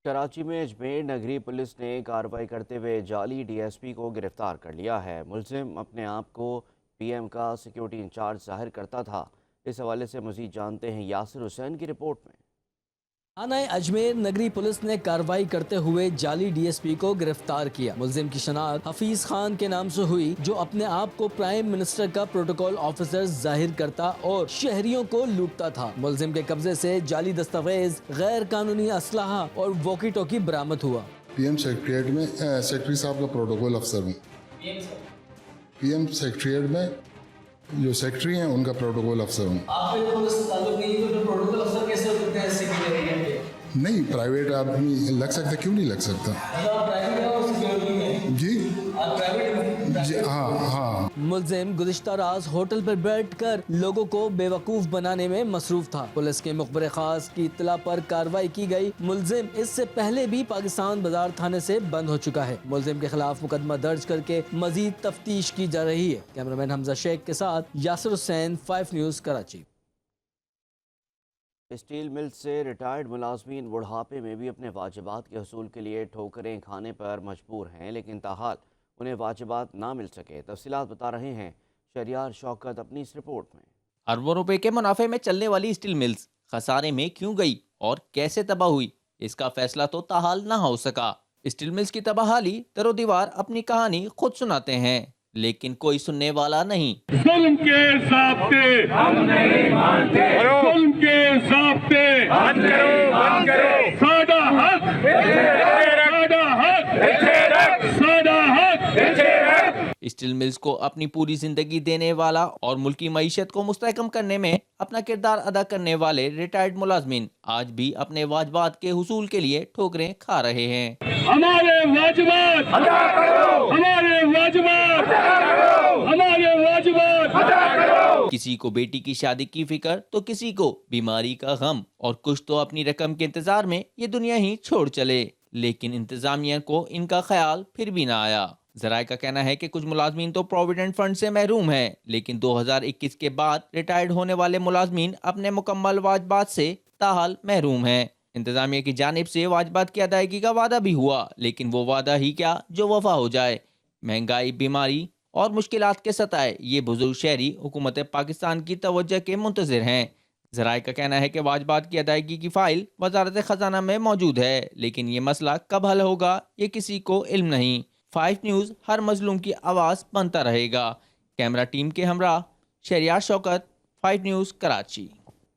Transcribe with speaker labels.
Speaker 1: کراچی میں اجمیر نگری پولیس نے کارروائی کرتے ہوئے جعلی ڈی ایس پی کو گرفتار کر لیا ہے۔ ملزم اپنے آپ کو پی ایم کا سیکیورٹی انچارج ظاہر کرتا تھا۔ اس حوالے سے مزید جانتے ہیں یاسر حسین کی رپورٹ میں۔
Speaker 2: تھانہ اجمیر نگری پولیس نے کارروائی کرتے ہوئے جعلی ڈی ایس پی کو گرفتار کیا۔ ملزم کی شناخت حفیظ خان کے نام سے ہوئی، جو اپنے آپ کو پرائم منسٹر کا پروٹوکول آفیسر ظاہر کرتا اور شہریوں کو لوٹتا تھا۔ ملزم کے قبضے سے جعلی دستاویز، غیر قانونی اسلحہ اور واکی ٹاکی برآمد ہوا۔
Speaker 3: پی ایم سیکریٹریٹ میں سیکرٹری صاحب کا پروٹوکول افسر ہوں۔ پی ایم سیکریٹریٹ میں جو سیکرٹری ہیں ان کا پروٹوکول افسر ہوں۔ نہیں، پرائیویٹ آدمی لگ سکتا، کیوں نہیں لگ سکتا؟ جی ہاں۔
Speaker 2: ملزم گزشتہ رات ہوٹل پر بیٹھ کر لوگوں کو بے وقوف بنانے میں مصروف تھا۔ پولیس کے مخبر خاص کی اطلاع پر کارروائی کی گئی۔ ملزم اس سے پہلے بھی پاکستان بازار تھانے سے بند ہو چکا ہے۔ ملزم کے خلاف مقدمہ درج کر کے مزید تفتیش کی جا رہی ہے۔ کیمرامین حمزہ شیخ کے ساتھ یاسر حسین، 5 نیوز کراچی۔
Speaker 1: اسٹیل مل سے ریٹائرڈ ملازمین بڑھاپے میں بھی اپنے واجبات کے حصول کے لیے ٹھوکریں کھانے پر مجبور ہیں، لیکن تاحال انہیں واجبات نہ مل سکے۔ تفصیلات بتا رہے ہیں شہریار شوکت اپنی اس رپورٹ میں۔
Speaker 4: اربوں روپے کے منافع میں چلنے والی اسٹیل ملز خسارے میں کیوں گئی اور کیسے تباہ ہوئی، اس کا فیصلہ تو تاحال نہ ہو سکا۔ اسٹیل ملز کی تباہی در و دیوار اپنی کہانی خود سناتے ہیں، لیکن کوئی سننے والا نہیں۔
Speaker 5: ظلم کے ضابطے ہم نہیں مانتے، ظلم کے ضابطے بند کرو، بند کرو، سادہ حق، سادہ حق، سادہ حق۔
Speaker 4: اسٹیل ملز کو اپنی پوری زندگی دینے والا اور ملکی معیشت کو مستحکم کرنے میں اپنا کردار ادا کرنے والے ریٹائرڈ ملازمین آج بھی اپنے واجبات کے حصول کے لیے ٹھوکریں کھا رہے ہیں۔
Speaker 5: ہمارے واجبات ادا کرو، ہمارے واجبات ادا کرو، ہمارے واجبات ادا کرو۔
Speaker 4: کسی کو بیٹی کی شادی کی فکر تو کسی کو بیماری کا غم، اور کچھ تو اپنی رقم کے انتظار میں یہ دنیا ہی چھوڑ چلے، لیکن انتظامیہ کو ان کا خیال پھر بھی نہ آیا۔ ذرائع کا کہنا ہے کہ کچھ ملازمین تو پروویڈنٹ فنڈ سے محروم ہیں، لیکن 2021 کے بعد ریٹائرڈ ہونے والے ملازمین اپنے مکمل واجبات سے تاحال محروم ہیں۔ انتظامیہ کی جانب سے واجبات کی ادائیگی کا وعدہ بھی ہوا، لیکن وہ وعدہ ہی کیا جو وفا ہو جائے۔ مہنگائی، بیماری اور مشکلات کے ستائے یہ بزرگ شہری حکومت پاکستان کی توجہ کے منتظر ہیں۔ ذرائع کا کہنا ہے کہ واجبات کی ادائیگی کی فائل وزارت خزانہ میں موجود ہے، لیکن یہ مسئلہ کب حل ہوگا یہ کسی کو علم نہیں۔ 5 نیوز ہر مظلوم کی آواز بنتا رہے گا۔ کیمرہ ٹیم کے ہمراہ شہریار شوکت، 5 نیوز کراچی۔